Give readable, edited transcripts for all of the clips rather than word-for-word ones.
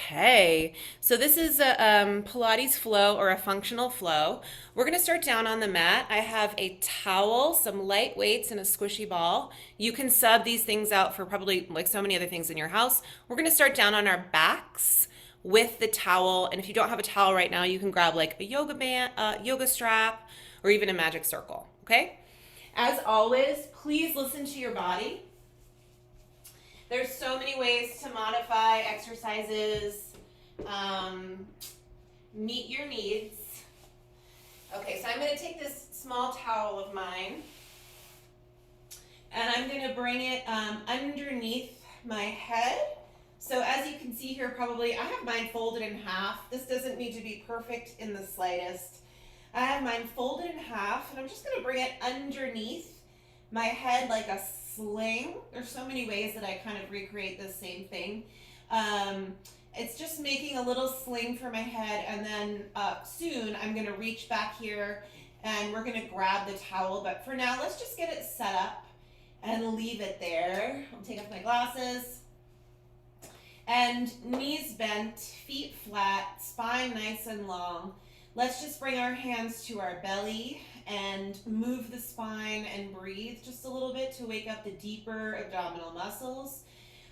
Okay, so this is a Pilates flow or a functional flow. We're going to start down on the mat. I have a towel, some light weights, and a squishy ball. You can sub these things out for probably like so many other things in your house. We're going to start down on our backs with the towel, and if you don't have a towel right now, you can grab like a yoga band, yoga strap, or even a magic circle. Okay. As always, please listen to your body. There's so many ways to modify exercises, um, meet your needs. Okay, so I'm going to take this small towel of mine and I'm going to bring it underneath my head. So as you can see here, probably I have mine folded in half. This doesn't need to be perfect in the slightest. I have mine folded in half and I'm just going to bring it underneath my head like a sling. There's so many ways that I kind of recreate the same thing. It's just making a little sling for my head, and then soon I'm going to reach back here and we're going to grab the towel. But for now, let's just get it set up and leave it there. I'll take off my glasses. And knees bent, feet flat, spine nice and long. Let's just bring our hands to our belly and move the spine and breathe just a little bit to wake up the deeper abdominal muscles.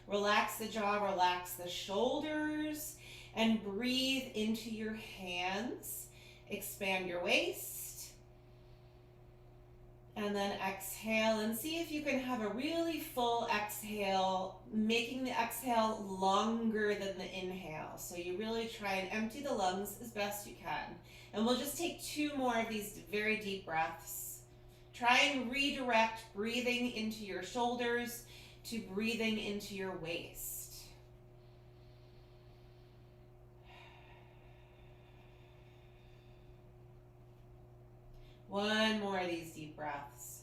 Relax the jaw, relax the shoulders, and breathe into your hands. Expand your waist. And then exhale and see if you can have a really full exhale, making the exhale longer than the inhale. So you really try and empty the lungs as best you can. And we'll just take 2 more of these very deep breaths. Try and redirect breathing into your shoulders to breathing into your waist. One more of these deep breaths.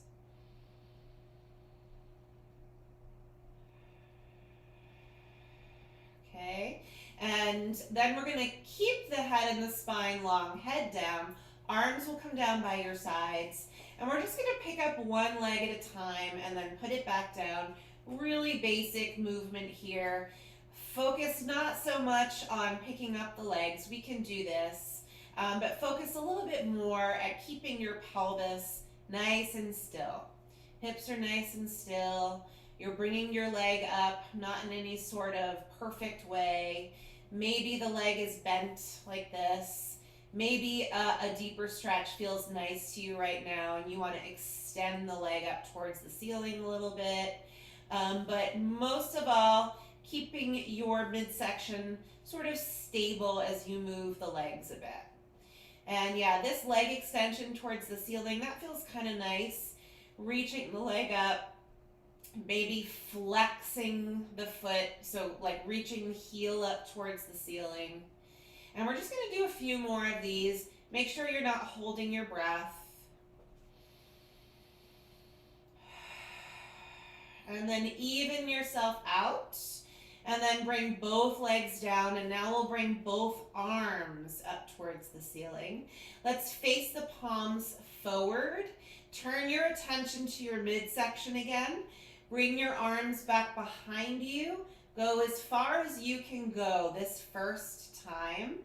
Okay, and then we're going to keep the head and the spine long, head down. Arms will come down by your sides. And we're just going to pick up one leg at a time and then put it back down. Really basic movement here. Focus not so much on picking up the legs. We can do this. But focus a little bit more at keeping your pelvis nice and still. Hips are nice and still. You're bringing your leg up, not in any sort of perfect way. Maybe the leg is bent like this. Maybe a deeper stretch feels nice to you right now and you want to extend the leg up towards the ceiling a little bit. But most of all, keeping your midsection sort of stable as you move the legs a bit. And yeah, this leg extension towards the ceiling, that feels kind of nice. Reaching the leg up, maybe flexing the foot, so like reaching the heel up towards the ceiling. And we're just going to do a few more of these. Make sure you're not holding your breath. And then even yourself out. And then bring both legs down. And now we'll bring both arms up towards the ceiling. Let's face the palms forward. Turn your attention to your midsection again. Bring your arms back behind you. Go as far as you can go this first time.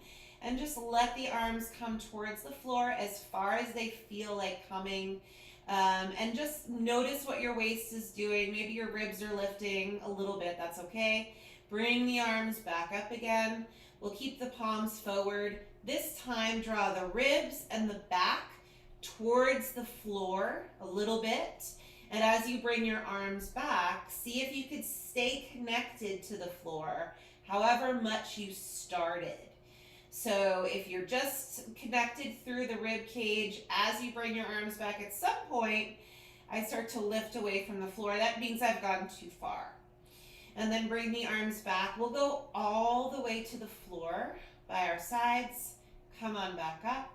And just let the arms come towards the floor as far as they feel like coming. And just notice what your waist is doing. Maybe your ribs are lifting a little bit. That's okay. Bring the arms back up again. We'll keep the palms forward. This time, draw the ribs and the back towards the floor a little bit. And as you bring your arms back, see if you could stay connected to the floor, however much you started. So if you're just connected through the rib cage, as you bring your arms back at some point, I start to lift away from the floor. That means I've gone too far. And then bring the arms back. We'll go all the way to the floor by our sides. Come on back up.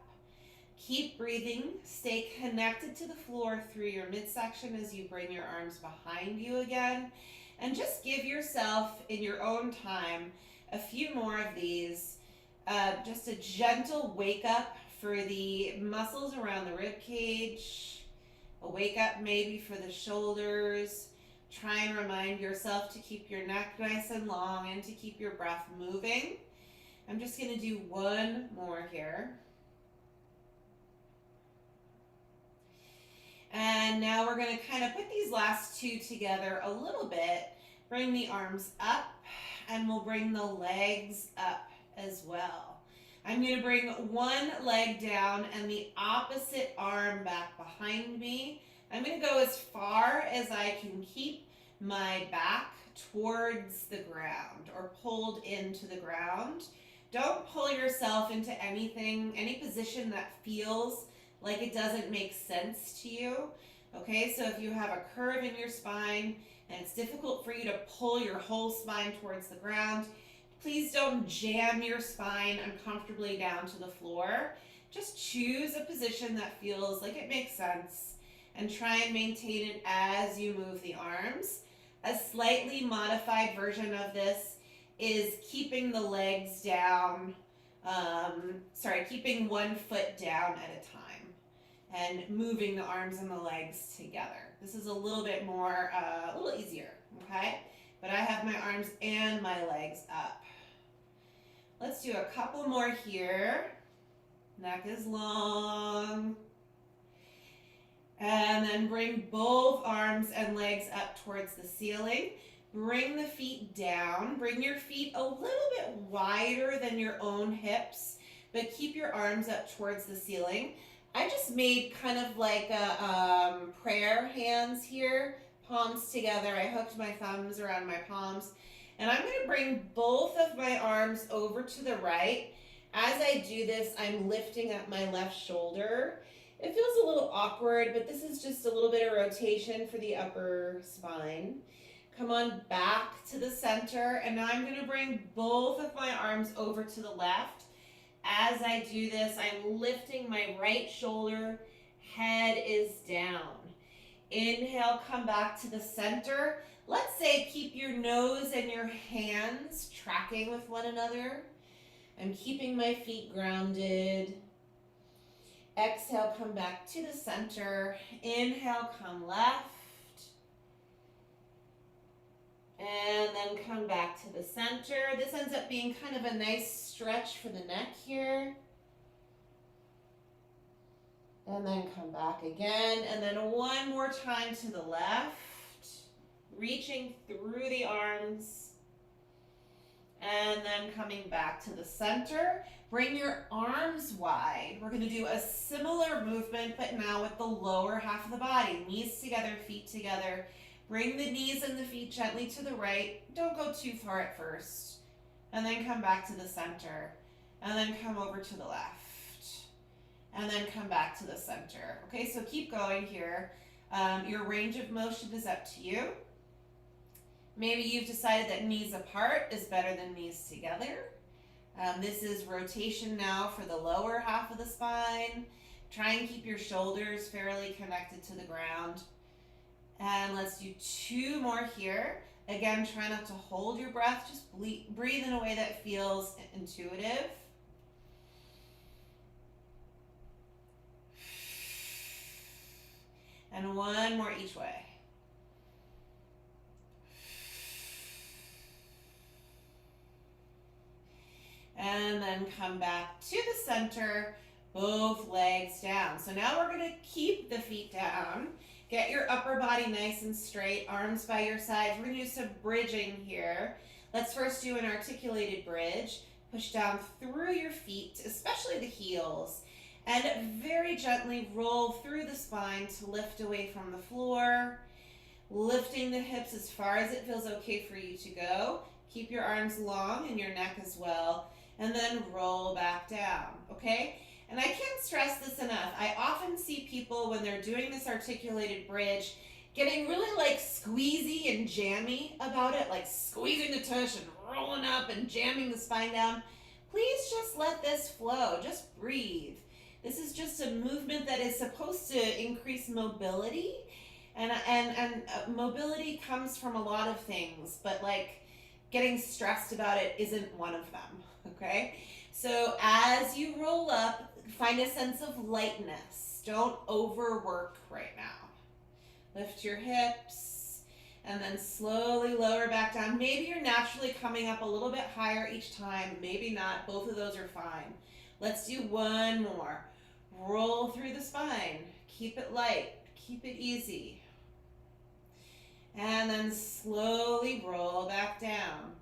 Keep breathing. Stay connected to the floor through your midsection as you bring your arms behind you again. And just give yourself, in your own time, a few more of these. Just a gentle wake up for the muscles around the rib cage. A wake up maybe for the shoulders. Try and remind yourself to keep your neck nice and long and to keep your breath moving. I'm just going to do one more here. And now we're going to kind of put these last two together a little bit. Bring the arms up, and we'll bring the legs up as well. I'm going to bring one leg down and the opposite arm back behind me. I'm going to go as far as I can keep my back towards the ground or pulled into the ground. Don't pull yourself into anything, any position that feels like it doesn't make sense to you. Okay, so if you have a curve in your spine and it's difficult for you to pull your whole spine towards the ground, please don't jam your spine uncomfortably down to the floor. Just choose a position that feels like it makes sense and try and maintain it as you move the arms. A slightly modified version of this is keeping the legs down, keeping one foot down at a time and moving the arms and the legs together. This is a little bit more, a little easier, okay? But I have my arms and my legs up. Let's do a couple more here. Neck is long. And then bring both arms and legs up towards the ceiling. Bring the feet down. Bring your feet a little bit wider than your own hips, but keep your arms up towards the ceiling. I just made kind of like a prayer hands here, palms together. I hooked my thumbs around my palms. And I'm going to bring both of my arms over to the right. As I do this, I'm lifting up my left shoulder. It feels a little awkward, but this is just a little bit of rotation for the upper spine. Come on back to the center, and now I'm going to bring both of my arms over to the left. As I do this, I'm lifting my right shoulder, head is down. Inhale, come back to the center. Let's say keep your nose and your hands tracking with one another. I'm keeping my feet grounded. Exhale, come back to the center. Inhale, come left. And then come back to the center. This ends up being kind of a nice stretch for the neck here. And then come back again. And then one more time to the left. Reaching through the arms. And then coming back to the center. Bring your arms wide. We're going to do a similar movement, but now with the lower half of the body. Knees together, feet together. Bring the knees and the feet gently to the right. Don't go too far at first. And then come back to the center. And then come over to the left. And then come back to the center. Okay, so keep going here. Your range of motion is up to you. Maybe you've decided that knees apart is better than knees together. This is rotation now for the lower half of the spine. Try and keep your shoulders fairly connected to the ground. And let's do two more here. Again, try not to hold your breath. Just breathe in a way that feels intuitive. And one more each way. And then come back to the center, both legs down. So now we're going to keep the feet down. Get your upper body nice and straight, arms by your sides. We're going to do some bridging here. Let's first do an articulated bridge. Push down through your feet, especially the heels, and very gently roll through the spine to lift away from the floor. Lifting the hips as far as it feels okay for you to go. Keep your arms long and your neck as well. And then roll back down, okay? And I can't stress this enough. I often see people when they're doing this articulated bridge getting really like squeezy and jammy about it, like squeezing the tush and rolling up and jamming the spine down. Please just let this flow. Just breathe. This is just a movement that is supposed to increase mobility. And mobility comes from a lot of things, but like getting stressed about it isn't one of them. Okay, so as you roll up, find a sense of lightness. Don't overwork right now. Lift your hips. and then slowly lower back down. Maybe you're naturally coming up a little bit higher each time, maybe not. Both of those are fine. Let's do one more. Roll through the spine. Keep it light, keep it easy. And then slowly roll back down.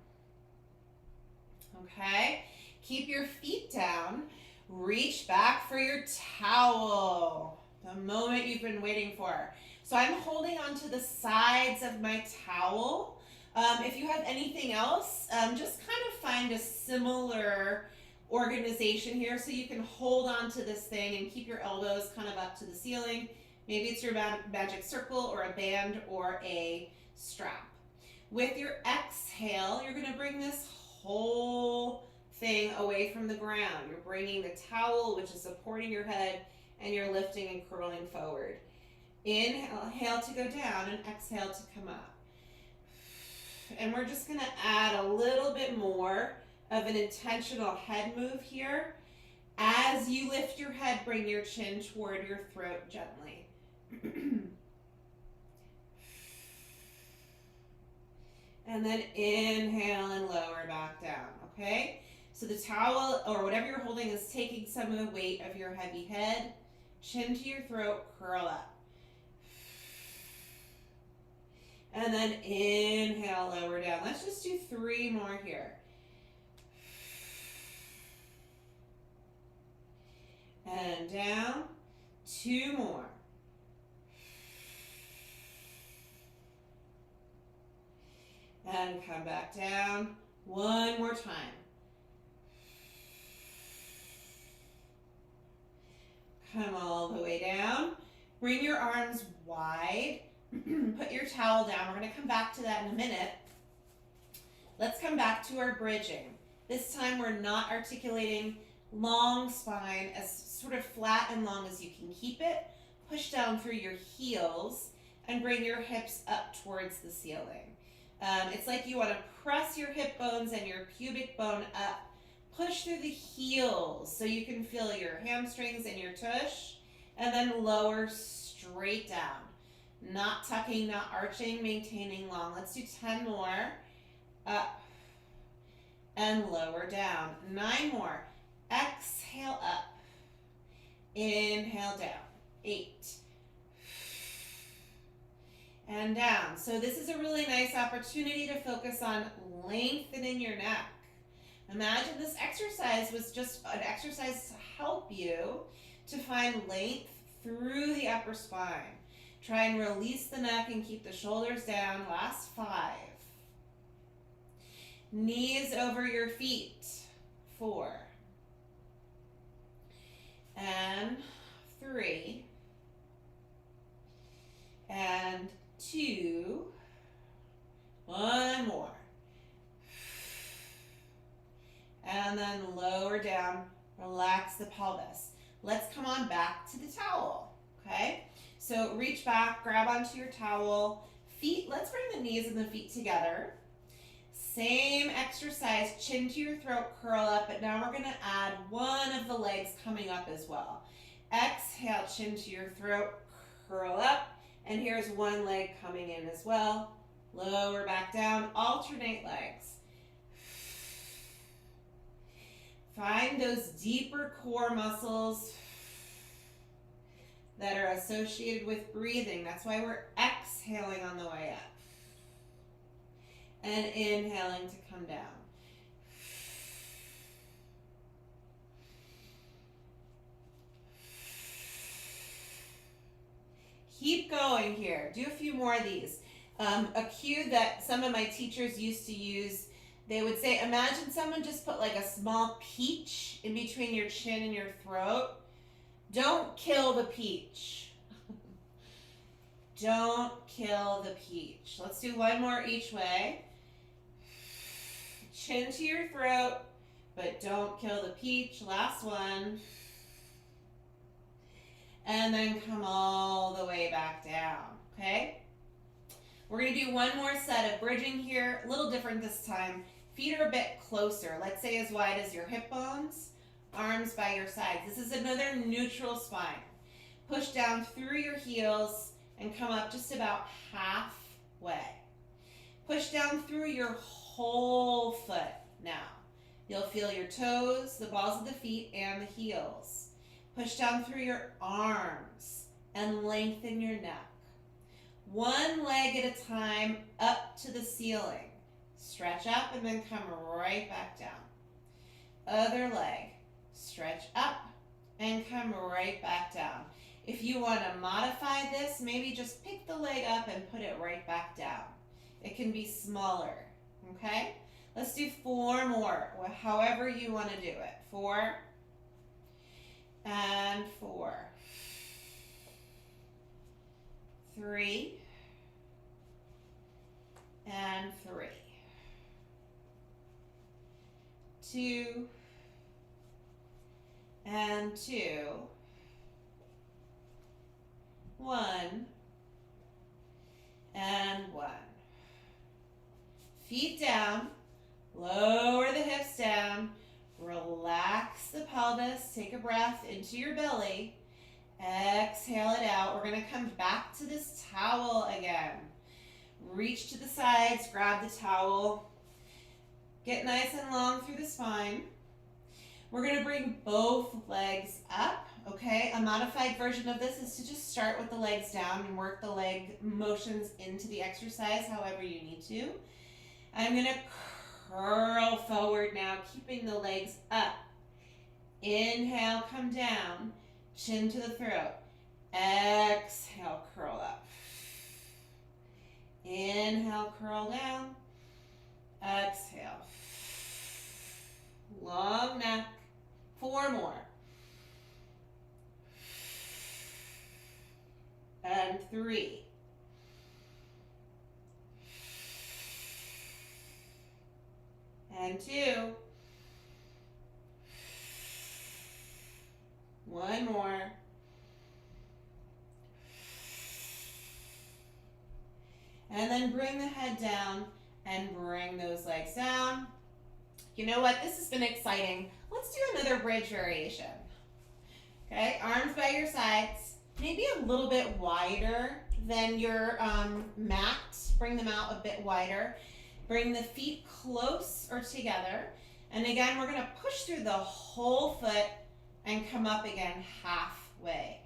Okay? Keep your feet down. Reach back for your towel. The moment you've been waiting for. So I'm holding onto the sides of my towel. If you have anything else, just kind of find a similar organization here so you can hold on to this thing and keep your elbows kind of up to the ceiling. Maybe it's your magic circle or a band or a strap. With your exhale, you're going to bring this whole thing away from the ground. You're bringing the towel, which is supporting your head, and you're lifting and curling forward. Inhale to go down and exhale to come up. And we're just going to add a little bit more of an intentional head move here. As you lift your head, bring your chin toward your throat gently. And then inhale and lower back down, okay? So the towel or whatever you're holding is taking some of the weight of your heavy head. Chin to your throat, curl up. And then inhale, lower down. Let's just do 3 more here. And down. 2 more. And come back down. 1 more time. Come all the way down. Bring your arms wide. Put your towel down. We're going to come back to that in a minute. Let's come back to our bridging. This time we're not articulating. Long spine, as sort of flat and long as you can keep it. Push down through your heels and bring your hips up towards the ceiling. It's like you want to press your hip bones and your pubic bone up. Push through the heels so you can feel your hamstrings and your tush, and then lower straight down. Not tucking, not arching, maintaining long. Let's do 10 more. Up and lower down. 9 more. Exhale up. Inhale down. 8. And down. So this is a really nice opportunity to focus on lengthening your neck. Imagine this exercise was just an exercise to help you to find length through the upper spine. Try and release the neck and keep the shoulders down. Last 5. Knees over your feet. 4. And 3. And 2. 1 more. And then lower down, relax the pelvis. Let's come on back to the towel, okay? So reach back, grab onto your towel. Feet, let's bring the knees and the feet together. Same exercise, chin to your throat, curl up, but now we're gonna add one of the legs coming up as well. Exhale, chin to your throat, curl up, and here's one leg coming in as well. Lower back down, alternate legs. Find those deeper core muscles that are associated with breathing. That's why we're exhaling on the way up. And inhaling to come down. Keep going here. Do a few more of these. A cue that some of my teachers used to use, they would say, imagine someone just put like a small peach in between your chin and your throat. Don't kill the peach. Don't kill the peach. Let's do one more each way. Chin to your throat, but don't kill the peach. Last one. And then come all the way back down, okay? We're gonna do one more set of bridging here, a little different this time. Feet are a bit closer, let's say as wide as your hip bones, arms by your sides. This is another neutral spine. Push down through your heels and come up just about halfway. Push down through your whole foot now. You'll feel your toes, the balls of the feet, and the heels. Push down through your arms and lengthen your neck. One leg at a time up to the ceiling. Stretch up and then come right back down. Other leg. Stretch up and come right back down. If you want to modify this, maybe just pick the leg up and put it right back down. It can be smaller, okay? Let's do 4 more, however you want to do it. 4 and 4. 3 and 3. 2 and 2. 1 and 1. Feet down, lower the hips down, relax the pelvis, take a breath into your belly, exhale it out. We're going to come back to this towel again. Reach to the sides, grab the towel, get nice and long through the spine. We're going to bring both legs up, okay? A modified version of this is to just start with the legs down and work the leg motions into the exercise however you need to. I'm going to curl forward now, keeping the legs up. Inhale, come down, chin to the throat. Exhale, curl up. Inhale, curl down. Exhale. Long neck. 4 more. And 3. And 2. 1 more. And then bring the head down and bring those legs down. You know what? This has been exciting. Let's do another bridge variation. Okay, arms by your sides. Maybe a little bit wider than your mat. Bring them out a bit wider. Bring the feet close or together. And again, we're going to push through the whole foot and come up again halfway.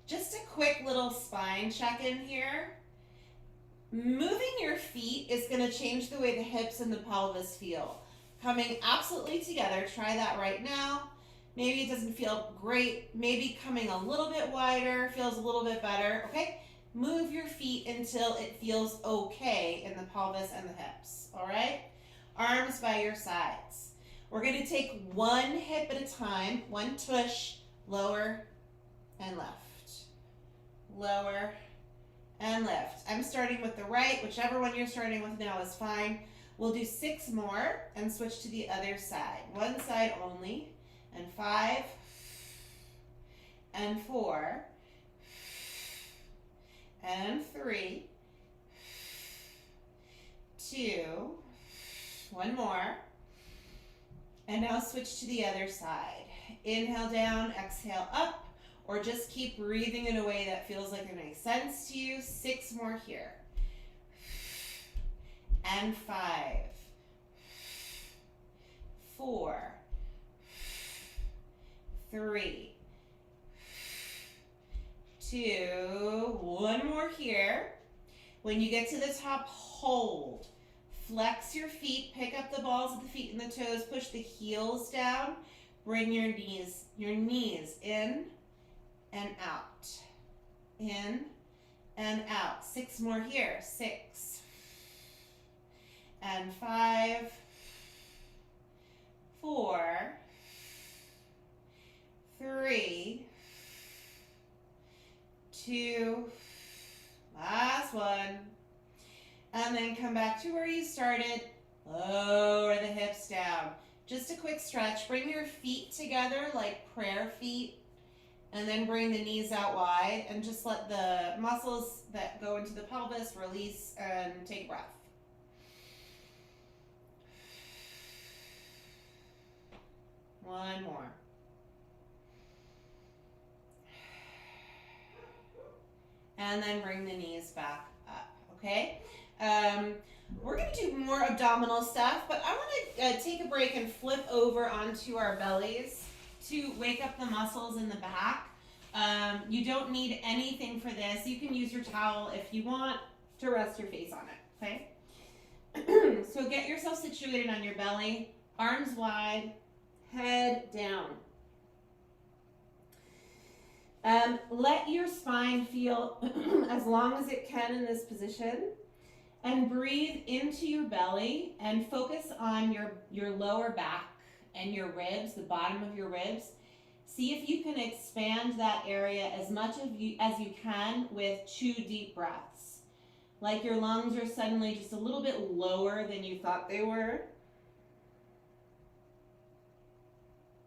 Just a quick little spine check-in here. Moving your feet is going to change the way the hips and the pelvis feel. Coming absolutely together, try that right now. Maybe it doesn't feel great. Maybe coming a little bit wider feels a little bit better, okay? Move your feet until it feels okay in the pelvis and the hips, all right? Arms by your sides. We're going to take one hip at a time, one tush, lower and left. Lower and lift. I'm starting with the right. Whichever one you're starting with now is fine. We'll do 6 more and switch to the other side. One side only. And 5 and 4 and 3, 2, 1 more. And now switch to the other side. Inhale down, exhale up, or just keep breathing in a way that feels like it makes sense to you. 6 more here. And 5, 4, 3, 2, 1 more here. When you get to the top, hold. Flex your feet, pick up the balls of the feet and the toes, push the heels down, bring your knees in and out. In and out. 6 more here. 6 and 5, 4, 3, 2, last one, and then come back to where you started. Lower the hips down. Just a quick stretch. Bring your feet together like prayer feet, and then bring the knees out wide, and just let the muscles that go into the pelvis release and take a breath. One more. And then bring the knees back up, okay? We're going to do more abdominal stuff, but I want to take a break and flip over onto our bellies to wake up the muscles in the back. You don't need anything for this. You can use your towel if you want to rest your face on it, okay? So get yourself situated on your belly, arms wide, head down. Let your spine feel as long as it can in this position, and breathe into your belly and focus on your lower back and your ribs, the bottom of your ribs. See if you can expand that area as much as you can with 2 deep breaths. Like your lungs are suddenly just a little bit lower than you thought they were.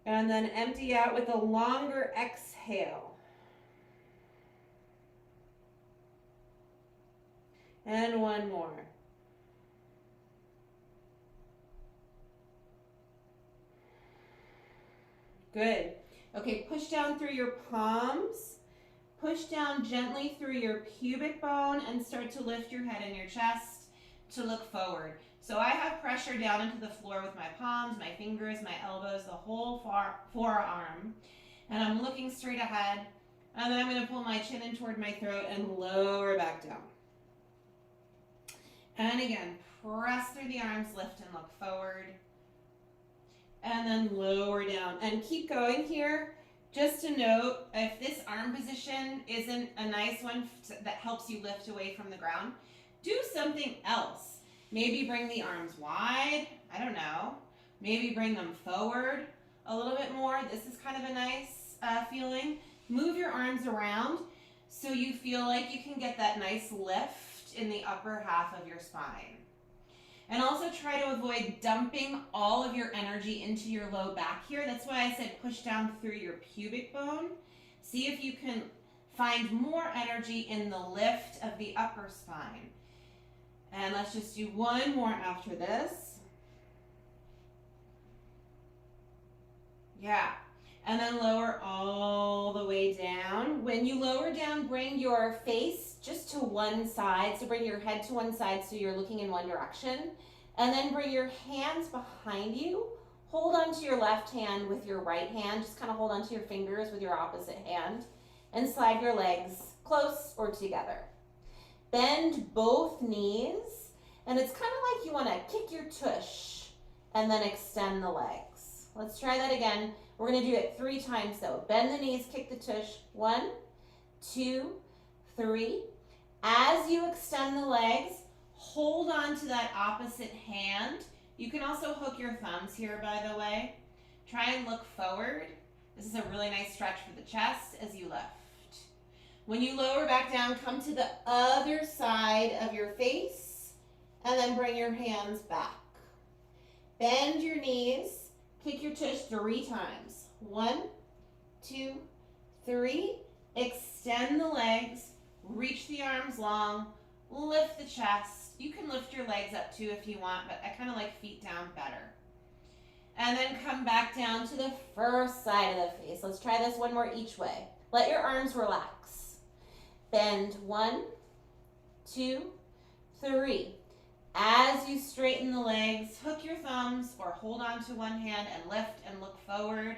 And then empty out with a longer exhale. And one more. Good. Okay, push down through your palms. Push down gently through your pubic bone and start to lift your head and your chest to look forward. So I have pressure down into the floor with my palms, my fingers, my elbows, the whole forearm. And I'm looking straight ahead. And then I'm going to pull my chin in toward my throat and lower back down. And again, press through the arms, lift and look forward. And then lower down. And keep going here. Just to note, if this arm position isn't a nice one that helps you lift away from the ground, do something else. Maybe bring the arms wide. I don't know. Maybe bring them forward a little bit more. This is kind of a nice feeling. Move your arms around so you feel like you can get that nice lift in the upper half of your spine. And also try to avoid dumping all of your energy into your low back here. That's why I said push down through your pubic bone. See if you can find more energy in the lift of the upper spine. And let's just do one more after this. Yeah. And then lower all the way down. When you lower down, bring your face just to one side. So bring your head to one side so you're looking in one direction. And then bring your hands behind you. Hold onto your left hand with your right hand. Just kind of hold onto your fingers with your opposite hand. And slide your legs close or together. Bend both knees. And it's kind of like you want to kick your tush and then extend the legs. Let's try that again. We're going to do it 3 times though. Bend the knees, kick the tush. 1, 2, 3. As you extend the legs, hold on to that opposite hand. You can also hook your thumbs here, by the way. Try and look forward. This is a really nice stretch for the chest as you lift. When you lower back down, come to the other side of your face and then bring your hands back. Bend your knees. Kick your tush 3 times. 1, 2, 3. Extend the legs. Reach the arms long. Lift the chest. You can lift your legs up too if you want, but I kind of like feet down better. And then come back down to the first side of the face. Let's try this one more each way. Let your arms relax. Bend 1, 2, 3. As you straighten the legs, hook your thumbs or hold on to one hand and lift and look forward.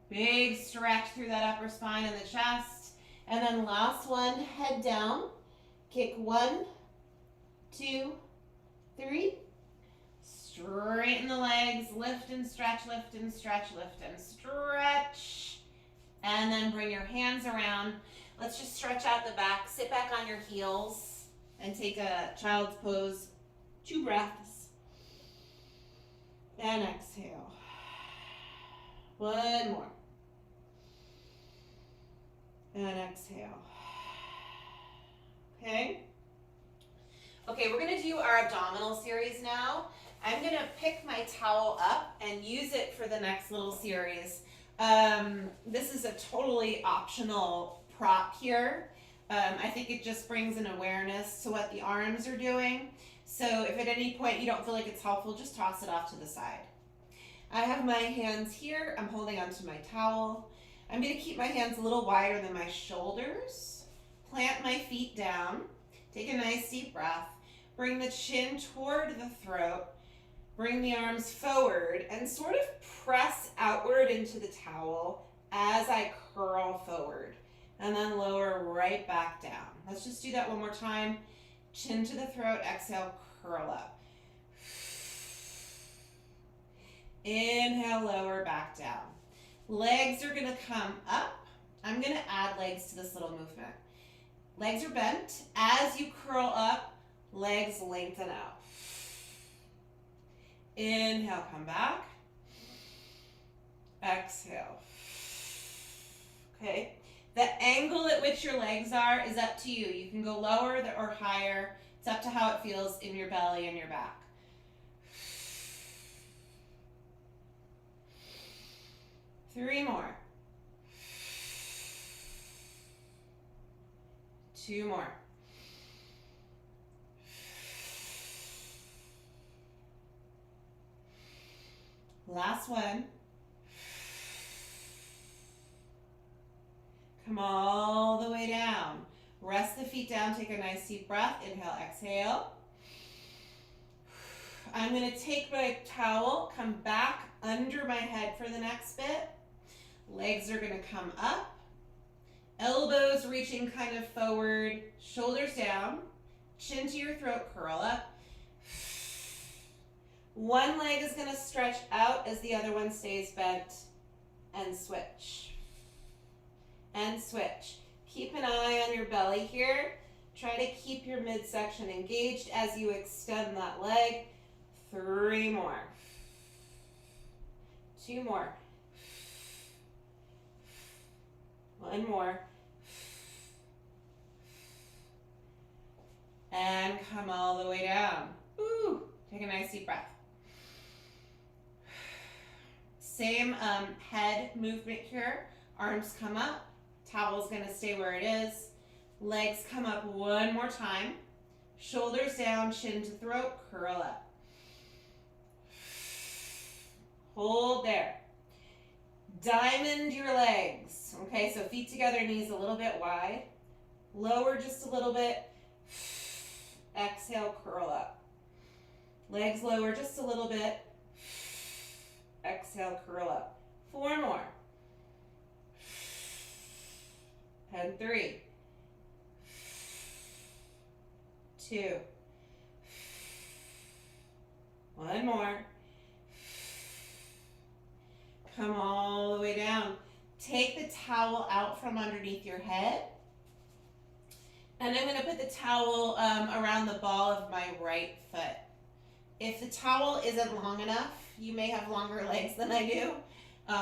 Big stretch through that upper spine and the chest. And then last one, head down. Kick 1, 2, 3. Straighten the legs, lift and stretch, lift and stretch, lift and stretch. And then bring your hands around. Let's just stretch out the back. Sit back on your heels and take a child's pose. 2 breaths. And exhale. 1 more. And exhale. Okay? Okay, we're going to do our abdominal series now. I'm going to pick my towel up and use it for the next little series. This is a totally optional prop here. I think it just brings an awareness to what the arms are doing. So if at any point you don't feel like it's helpful, just toss it off to the side. I have my hands here. I'm holding onto my towel. I'm going to keep my hands a little wider than my shoulders. Plant my feet down. Take a nice deep breath. Bring the chin toward the throat. Bring the arms forward and sort of press outward into the towel as I curl forward. And then lower right back down. Let's just do that one more time. Chin to the throat, exhale, curl up. Inhale, lower back down. Legs are gonna come up. I'm gonna add legs to this little movement. Legs are bent. As you curl up, legs lengthen out. Inhale, come back. Exhale. Okay. The angle at which your legs are is up to you. You can go lower or higher. It's up to how it feels in your belly and your back. 3 more. 2 more. Last one. Come all the way down. Rest the feet down. Take a nice deep breath. Inhale, exhale. I'm going to take my towel, come back under my head for the next bit. Legs are going to come up. Elbows reaching kind of forward. Shoulders down. Chin to your throat, curl up. One leg is going to stretch out as the other one stays bent. And switch. And switch. Keep an eye on your belly here. Try to keep your midsection engaged as you extend that leg. 3 more. 2 more. 1 more. And come all the way down. Ooh, take a nice deep breath. Same head movement here. Arms come up. Towel's gonna stay where it is. Legs come up one more time. Shoulders down, chin to throat, curl up. Hold there. Diamond your legs. Okay, so feet together, knees a little bit wide. Lower just a little bit. Exhale, curl up. Legs lower just a little bit. Exhale, curl up. 4 more. And 3. 2. 1 more. Come all the way down. Take the towel out from underneath your head. And I'm going to put the towel around the ball of my right foot. If the towel isn't long enough, you may have longer legs than I do,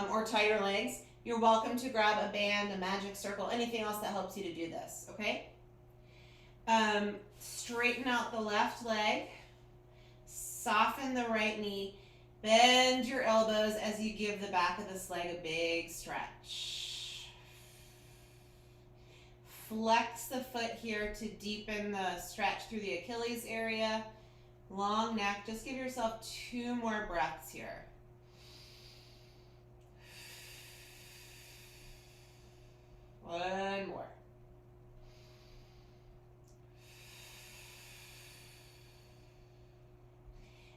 or tighter legs. You're welcome to grab a band, a magic circle, anything else that helps you to do this, okay? Straighten out the left leg. Soften the right knee. Bend your elbows as you give the back of this leg a big stretch. Flex the foot here to deepen the stretch through the Achilles area. Long neck. Just give yourself 2 more breaths here. One more.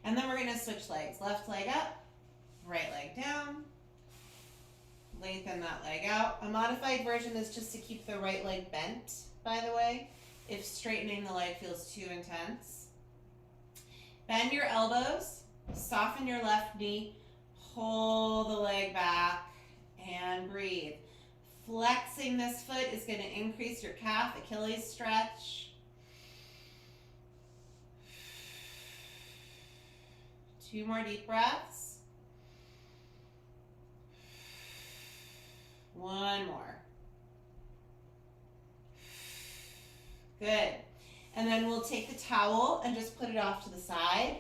And then we're going to switch legs. Left leg up, right leg down. Lengthen that leg out. A modified version is just to keep the right leg bent, by the way, if straightening the leg feels too intense. Bend your elbows, soften your left knee, pull the leg back, and breathe. Flexing this foot is going to increase your calf, Achilles stretch. 2 more deep breaths. 1 more. Good. And then we'll take the towel and just put it off to the side.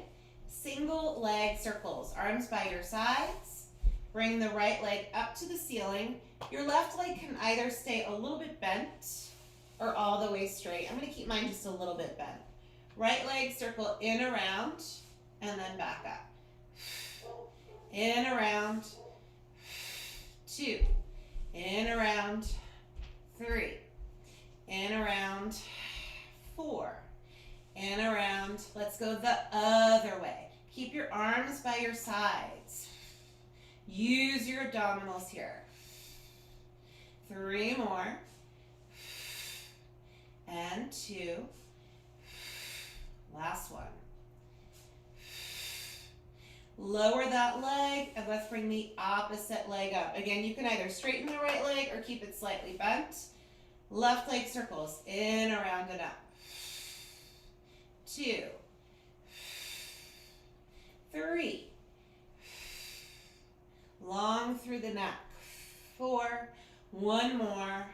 Single leg circles, arms by your sides. Bring the right leg up to the ceiling. Your left leg can either stay a little bit bent or all the way straight. I'm going to keep mine just a little bit bent. Right leg circle in, around, and then back up. In, around. 2. In, around. 3. In, around. 4. In, around. around. Let's go the other way. Keep your arms by your sides. Use your abdominals here. 3 more. And 2. Last one. Lower that leg, and let's bring the opposite leg up. Again, you can either straighten the right leg or keep it slightly bent. Left leg circles, in, around, and up. 2. 3. Long through the neck. 4. 1 more.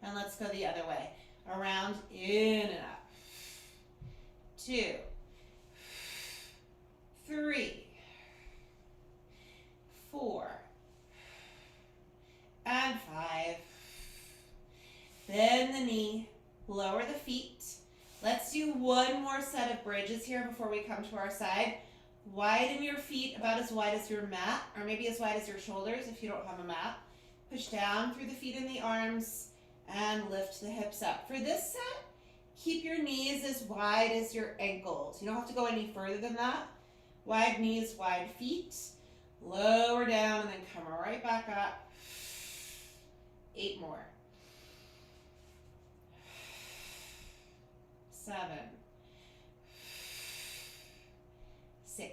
And let's go the other way. Around, in, and up. 2. 3. 4. And 5. Bend the knee, lower the feet. Let's do one more set of bridges here before we come to our side. Widen your feet about as wide as your mat, or maybe as wide as your shoulders if you don't have a mat. Push down through the feet and the arms and lift the hips up. For this set, keep your knees as wide as your ankles. You don't have to go any further than that. Wide knees, wide feet. Lower down and then come right back up. 8 more. 7. 6.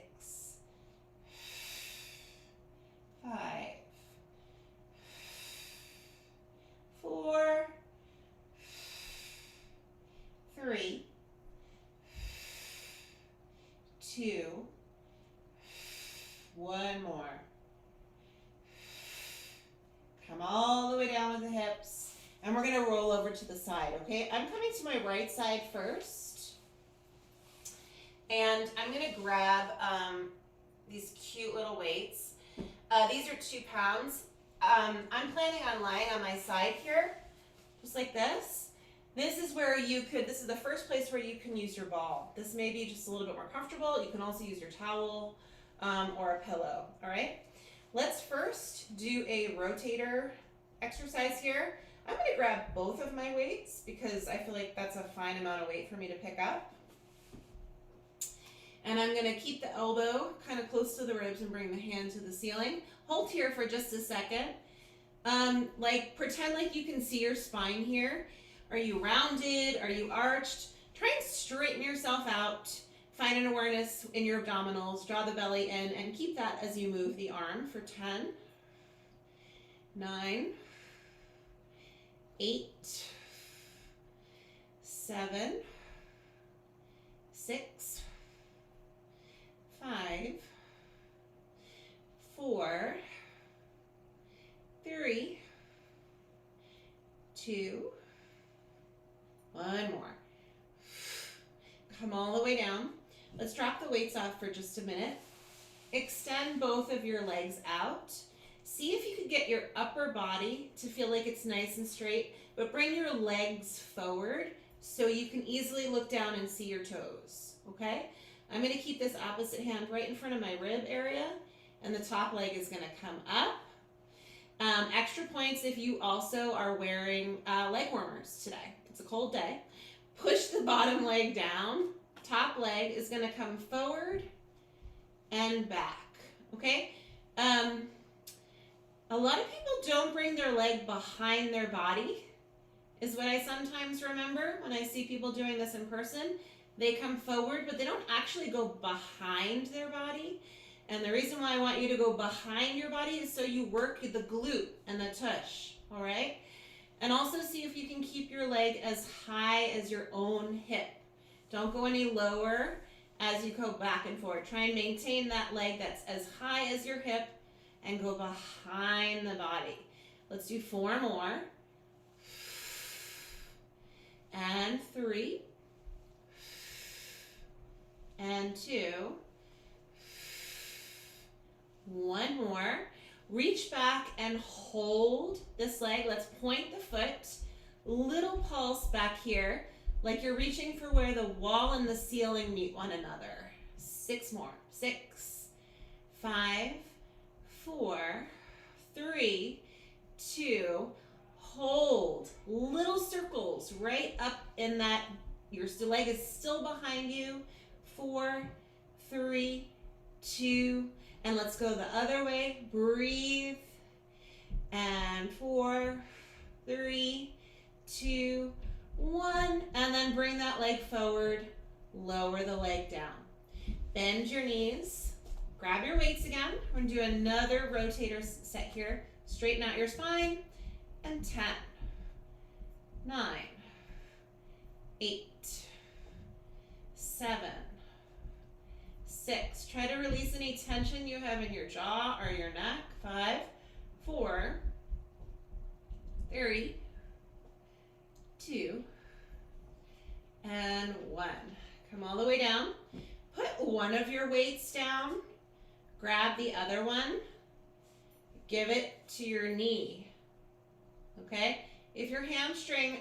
5. 4. 3. 2. 1 more. Come all the way down with the hips. And we're going to roll over to the side, okay? I'm coming to my right side first. And I'm going to grab these cute little weights. These are 2 pounds. I'm planning on lying on my side here, just like this. This is where this is the first place where you can use your ball. This may be just a little bit more comfortable. You can also use your towel or a pillow, all right? Let's first do a rotator exercise here. I'm gonna grab both of my weights because I feel like that's a fine amount of weight for me to pick up. And I'm gonna keep the elbow kind of close to the ribs and bring the hand to the ceiling. Hold here for just a second. Pretend like you can see your spine here. Are you rounded? Are you arched? Try and straighten yourself out. Find an awareness in your abdominals. Draw the belly in and keep that as you move the arm for 10, 9, 8, 7, 6, 5, 4, 3, 2, 1 more. Come all the way down. Let's drop the weights off for just a minute. Extend both of your legs out. See if you can get your upper body to feel like it's nice and straight, but bring your legs forward so you can easily look down and see your toes, okay? I'm gonna keep this opposite hand right in front of my rib area, and the top leg is gonna come up. Extra points if you also are wearing leg warmers today. It's a cold day. Push the bottom leg down. Top leg is going to come forward and back, okay? A lot of people don't bring their leg behind their body, is what I sometimes remember when I see people doing this in person. They come forward, but they don't actually go behind their body. And the reason why I want you to go behind your body is so you work the glute and the tush, all right? And also see if you can keep your leg as high as your own hip. Don't go any lower as you go back and forward. Try and maintain that leg that's as high as your hip and go behind the body. Let's do 4 more. And 3. And 2. 1 more. Reach back and hold this leg. Let's point the foot. Little pulse back here, like you're reaching for where the wall and the ceiling meet one another. 6 more. 6, 5, 4, 3, 2, hold. Little circles right up in that Your leg is still behind you. 4, 3, 2, and let's go the other way. Breathe. And 4, 3, 2, 1. And then bring that leg forward. Lower the leg down. Bend your knees. Grab your weights again. We're going to do another rotator set here. Straighten out your spine. And 10, 9, 8, 7, 6. Try to release any tension you have in your jaw or your neck. 5, 4, 3, 2, and 1. Come all the way down. Put one of your weights down. Grab the other one. Give it to your knee. Okay? If your hamstring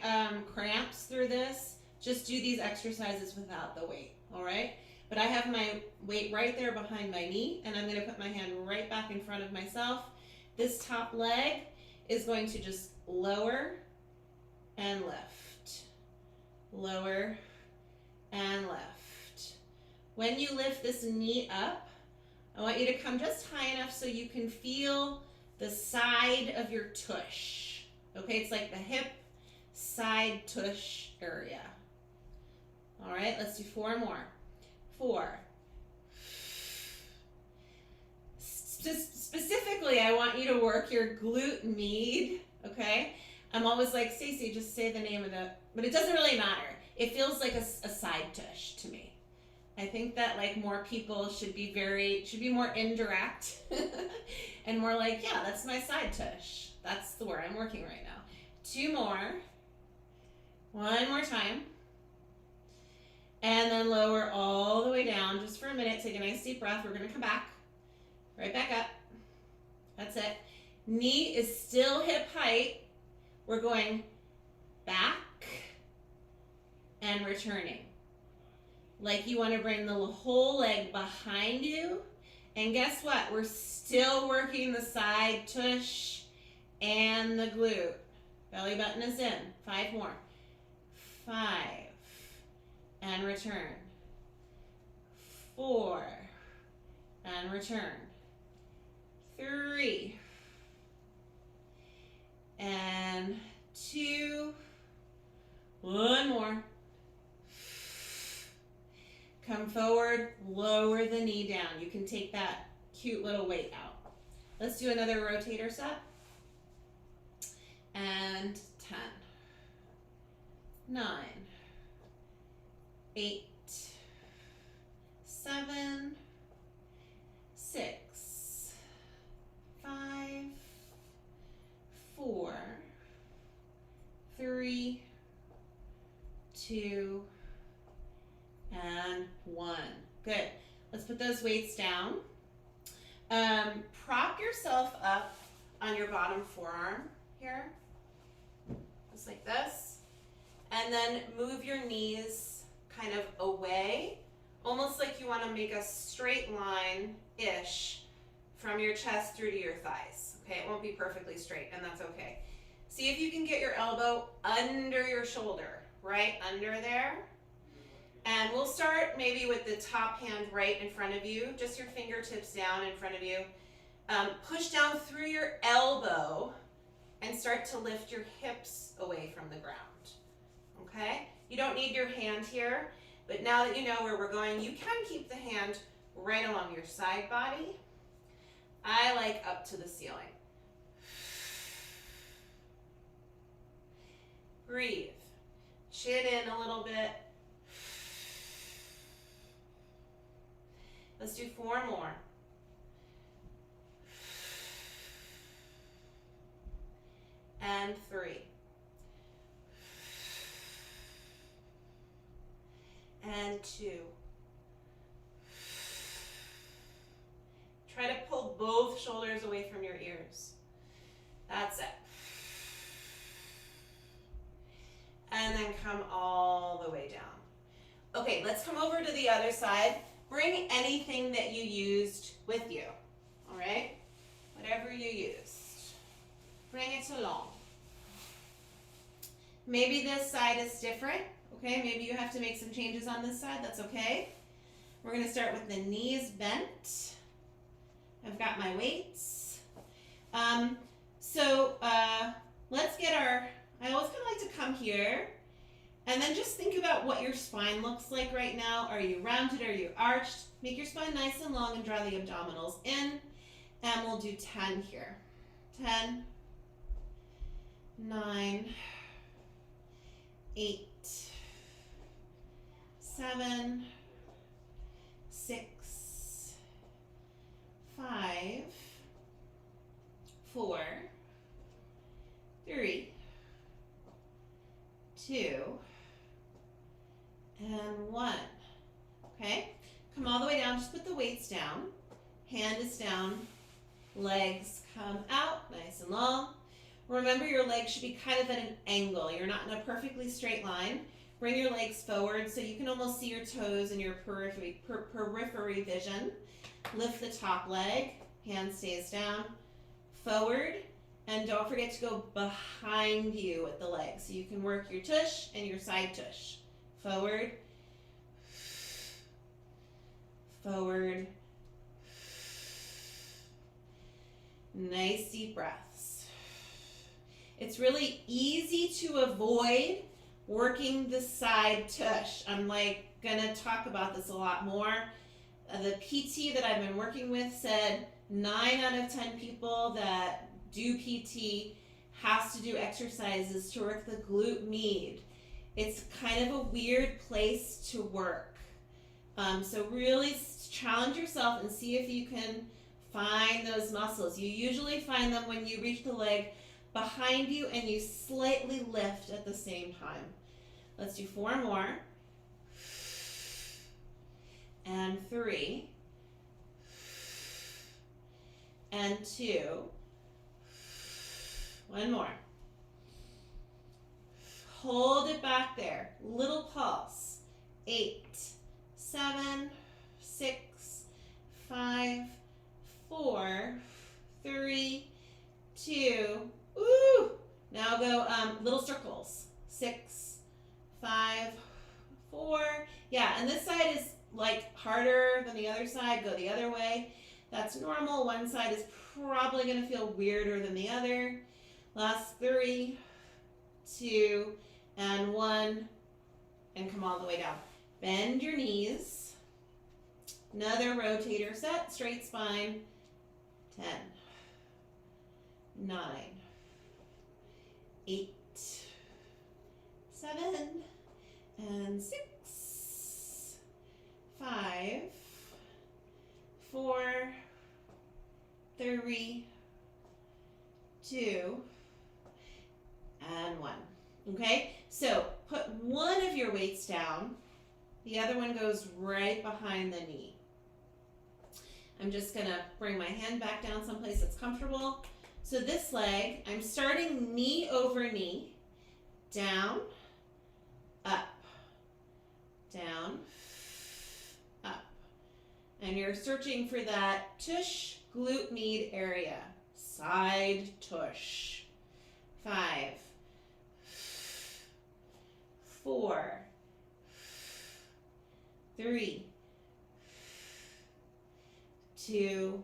cramps through this, just do these exercises without the weight. All right? But I have my weight right there behind my knee, and I'm going to put my hand right back in front of myself. This top leg is going to just lower and lift. Lower and lift. When you lift this knee up, I want you to come just high enough so you can feel the side of your tush. Okay, it's like the hip side tush area. All right, let's do 4 more. 4. Specifically, I want you to work your glute med, okay? I'm always like, Stacey, just say the name of the, but it doesn't really matter. It feels like a side tush to me. I think that like more people should be more indirect and more like, yeah, that's my side tush. That's the word I'm working right now. 2 more. 1 more time. And then lower all the way down just for a minute. Take a nice deep breath. We're going to come back. Right back up. That's it. Knee is still hip height. We're going back and returning. Like you want to bring the whole leg behind you. And guess what? We're still working the side tush and the glute. Belly button is in. 5 more. 5. And return. 4. And return. 3. And 2. 1 more. Come forward, lower the knee down. You can take that cute little weight out. Let's do another rotator set. And 10, 9, 8, 7, 6, 5, 4, 3, 2, and 1. Good. Let's put those weights down. Prop yourself up on your bottom forearm here, just like this, and then move your knees kind of away, almost like you want to make a straight line-ish from your chest through to your thighs. Okay, it won't be perfectly straight, and that's okay. See if you can get your elbow under your shoulder, right under there. And we'll start maybe with the top hand right in front of you, just your fingertips down in front of you. Push down through your elbow and start to lift your hips away from the ground, okay? You don't need your hand here, but now that you know where we're going, you can keep the hand right along your side body. I like up to the ceiling. Breathe. Chin in a little bit. Let's do 4 more. And 3. And 2. Try to pull both shoulders away from your ears. That's it. And then come all the way down. Okay, let's come over to the other side. Bring anything that you used with you, all right? Whatever you used, bring it along. Maybe this side is different, okay? Maybe you have to make some changes on this side, that's okay. We're gonna start with the knees bent. I've got my weights. Let's get I always kind of like to come here and then just think about what your spine looks like right now. Are you rounded? Are you arched? Make your spine nice and long and draw the abdominals in. And we'll do 10 here. 10, 9, 8, 7, 6, 5, 4, 3, 2, and 1. Okay? Come all the way down. Just put the weights down. Hand is down. Legs come out nice and long. Remember, your legs should be kind of at an angle. You're not in a perfectly straight line. Bring your legs forward so you can almost see your toes and your periphery vision. Lift the top leg. Hand stays down. Forward. And don't forget to go behind you with the legs. So you can work your tush and your side tush. Forward. Forward. Nice deep breaths. It's really easy to avoid working the side tush. I'm gonna talk about this a lot more. The PT that I've been working with said 9 out of 10 people that do PT has to do exercises to work the glute med. It's kind of a weird place to work. So really challenge yourself and see if you can find those muscles. You usually find them when you reach the leg behind you and you slightly lift at the same time. Let's do 4 more. And 3. And 2. 1 more. Hold it back there. Little pulse. 8, 7, 6, 5, 4, 3, 2. Woo! Now go little circles. 6, 5, 4. Yeah, and this side is harder than the other side. Go the other way. That's normal. One side is probably going to feel weirder than the other. Last 3, 2, and 1. And come all the way down. Bend your knees. Another rotator set. Straight spine. 10, 9, 8, 7, and 6, 5, 4, 3, 2, and 1. Okay, so put one of your weights down. The other one goes right behind the knee. I'm just going to bring my hand back down someplace that's comfortable. So this leg, I'm starting knee over knee, down, up, down, up. And you're searching for that tush glute med area. Side tush. 5, 4, 3, 2,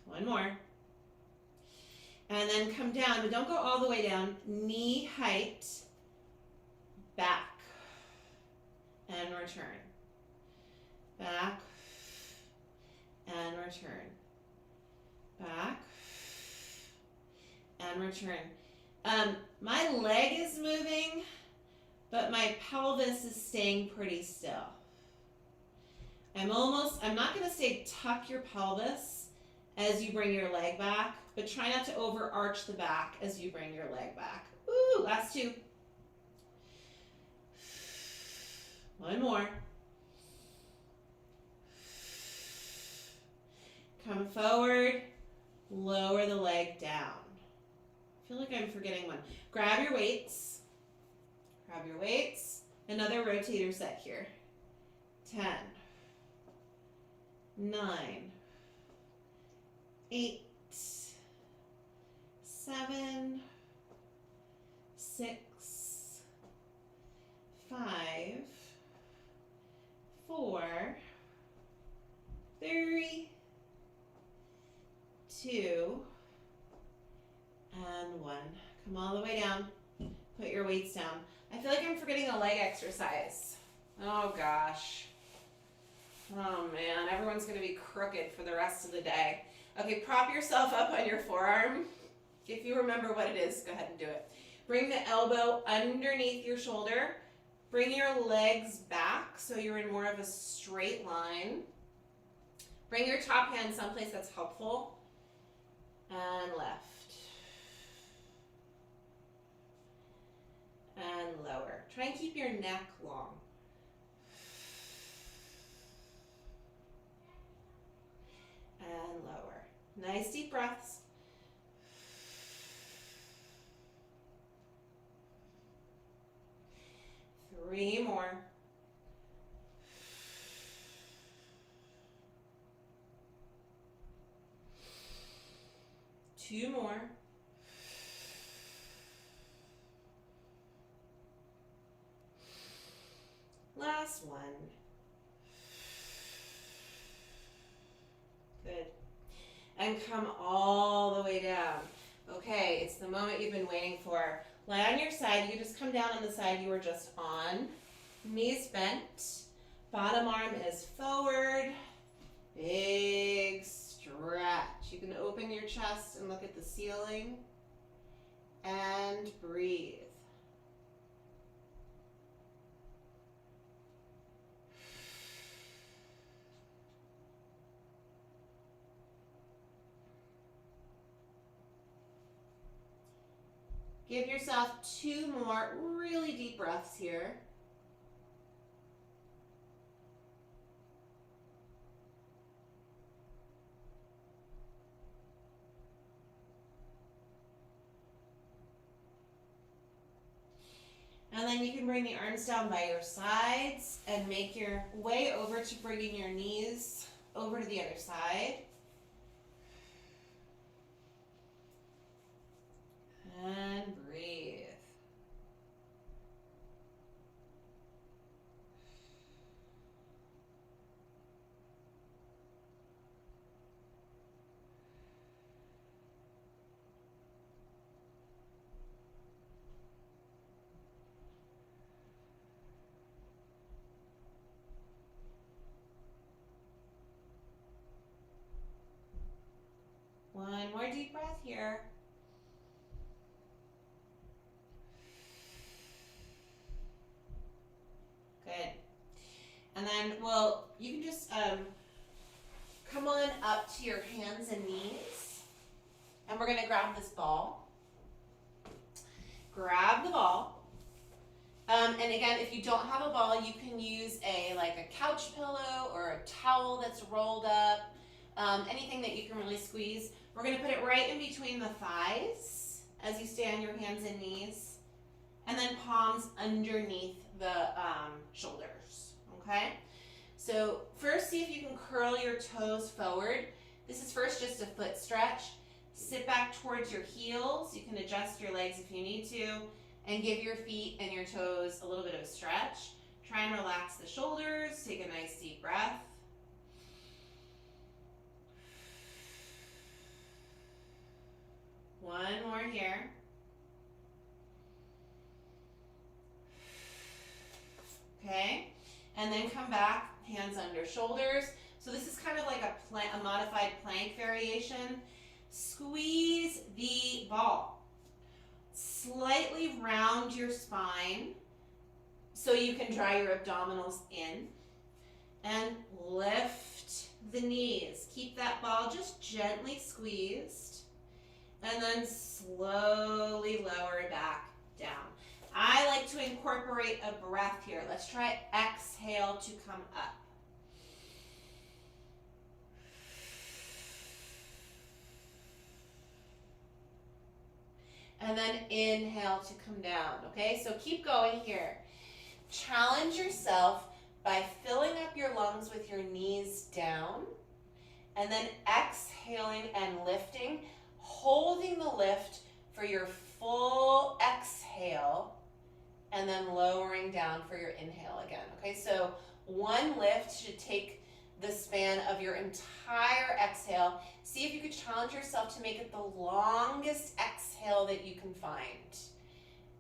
1 more. And then come down, but don't go all the way down. Knee height, back, and return. Back, and return. Back, and return. My leg is moving, but my pelvis is staying pretty still. I'm not going to say tuck your pelvis as you bring your leg back, but try not to overarch the back as you bring your leg back. Ooh, last 2. 1 more. Come forward, lower the leg down. I feel like I'm forgetting one. Grab your weights. Grab your weights. Another rotator set here. 10, 9, 8, 7, 6, 5, 4, 3, 2, and 1. Come all the way down. Put your weights down. I feel like I'm forgetting a leg exercise. Oh gosh. Oh man, everyone's gonna be crooked for the rest of the day. Okay, prop yourself up on your forearm. If you remember what it is, go ahead and do it. Bring the elbow underneath your shoulder. Bring your legs back so you're in more of a straight line. Bring your top hand someplace that's helpful. And left. And lower. Try and keep your neck long. And lower. Nice deep breaths. Three more. Two more. Last one. Good. And come all the way down. Okay, it's the moment you've been waiting for. Lie on your side. You just come down on the side you were just on. Knees bent. Bottom arm is forward. Big stretch. You can open your chest and look at the ceiling. And breathe. Give yourself two more really deep breaths here. And then you can bring the arms down by your sides and make your way over to bringing your knees over to the other side. And breathe. One more deep breath here. Good. And then, well, you can just come on up to your hands and knees. And we're going to grab this ball. Grab the ball. And again, if you don't have a ball, you can use a couch pillow or a towel that's rolled up. Anything that you can really squeeze. We're going to put it right in between the thighs as you stay on your hands and knees. And then palms underneath the shoulders, okay? So first, see if you can curl your toes forward. This is first just a foot stretch. Sit back towards your heels. You can adjust your legs if you need to, and give your feet and your toes a little bit of a stretch. Try and relax the shoulders. Take a nice deep breath. One more here. Okay, and then come back, hands under shoulders. So this is kind of like a modified plank variation. Squeeze the ball. Slightly round your spine so you can draw your abdominals in. And lift the knees. Keep that ball just gently squeezed. And then slowly lower it back down. I like to incorporate a breath here. Let's try exhale to come up. And then inhale to come down, okay? So keep going here. Challenge yourself by filling up your lungs with your knees down, and then exhaling and lifting, holding the lift for your full exhale and then lowering down for your inhale again. Okay, so one lift should take the span of your entire exhale. See if you could challenge yourself to make it the longest exhale that you can find.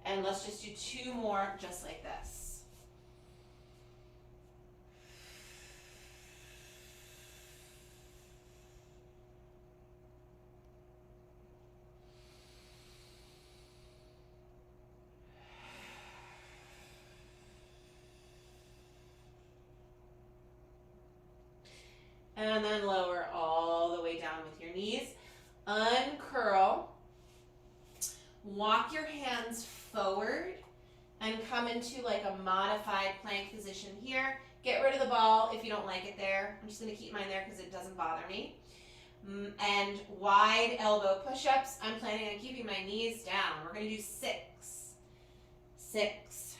And let's just do two more just like this. And then lower all the way down with your knees. Uncurl. Walk your hands forward and come into like a modified plank position here. Get rid of the ball if you don't like it there. I'm just going to keep mine there because it doesn't bother me. And wide elbow push-ups. I'm planning on keeping my knees down. We're going to do 6, 6,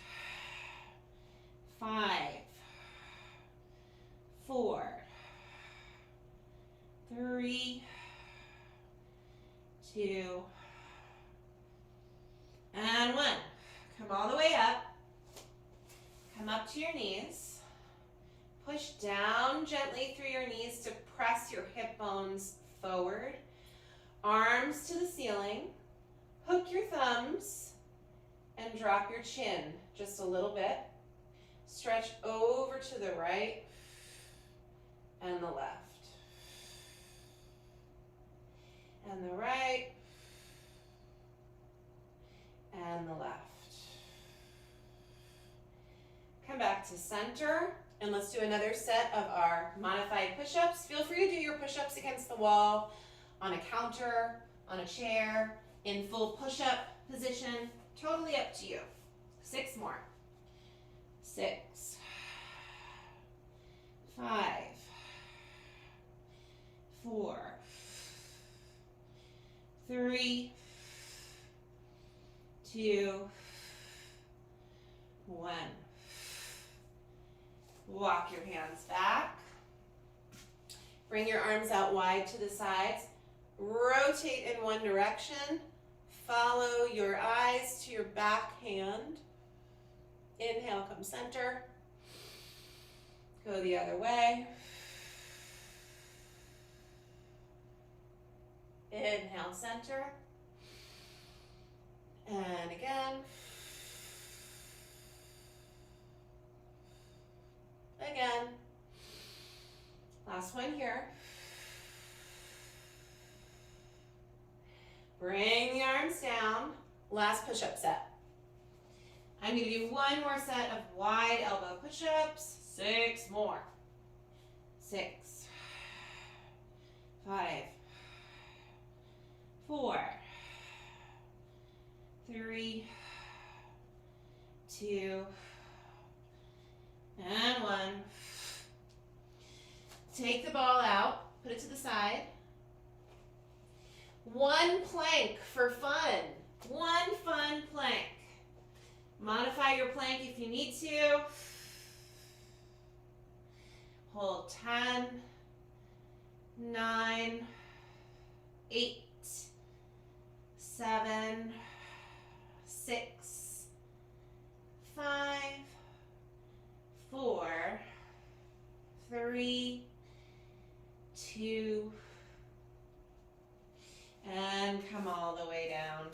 5, 4, 3, 2, and 1. Come all the way up. Come up to your knees. Push down gently through your knees to press your hip bones forward. Arms to the ceiling. Hook your thumbs and drop your chin just a little bit. Stretch over to the right and the left. And the right and the left. Come back to center and let's do another set of our modified push-ups. Feel free to do your push-ups against the wall, on a counter, on a chair, in full push-up position, totally up to you. 6 more. 6, 5, 4, 3, 2, 1. Walk your hands back. Bring your arms out wide to the sides. Rotate in one direction. Follow your eyes to your back hand. Inhale, come center. Go the other way. Inhale, center. And again. Again. Last one here. Bring the arms down. Last push-up set. I'm going to do one more set of wide elbow push-ups. 6 more. 6, 5, 4, 3, 2, and 1. Take the ball out, put it to the side. One plank for fun. One fun plank. Modify your plank if you need to. Hold 10, 9, 8, 7, 6, 5, 4, 3, 2, and come all the way down.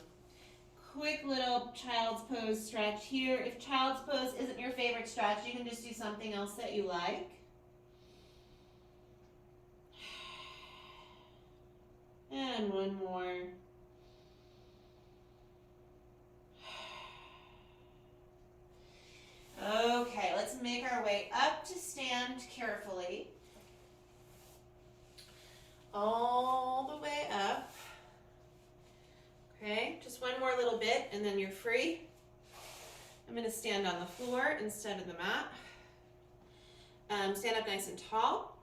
Quick little child's pose stretch here. If child's pose isn't your favorite stretch, you can just do something else that you like. And one more. Okay, let's make our way up to stand carefully. All the way up. Okay, just one more little bit and then you're free. I'm going to stand on the floor instead of the mat. Stand up nice and tall.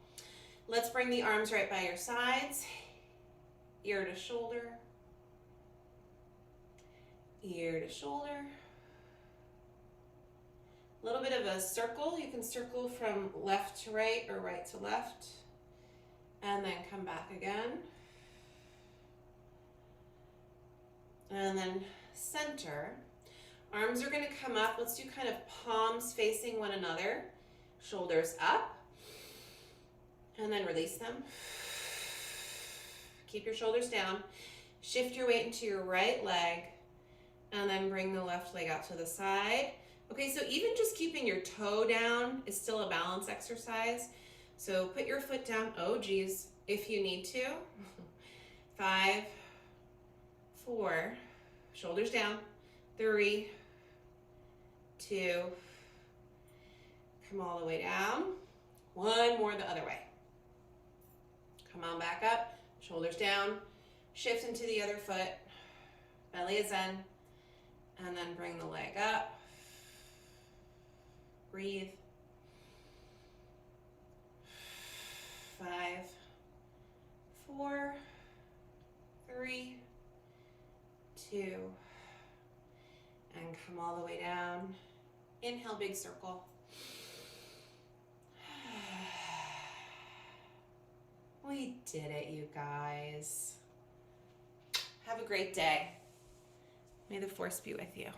Let's bring the arms right by your sides. Ear to shoulder. Ear to shoulder. A little bit of a circle. You can circle from left to right or right to left. And then come back again. And then center. Arms are going to come up. Let's do kind of palms facing one another. Shoulders up. And then release them. Keep your shoulders down. Shift your weight into your right leg. And then bring the left leg out to the side. Okay, so even just keeping your toe down is still a balance exercise. So put your foot down, oh geez, if you need to. 5, 4, shoulders down. 3, 2, come all the way down. 1 more the other way. Come on back up, shoulders down. Shift into the other foot, belly is in, and then bring the leg up. Breathe. 5, 4, 3, 2, and come all the way down. Inhale, big circle. We did it, you guys. Have a great day. May the force be with you.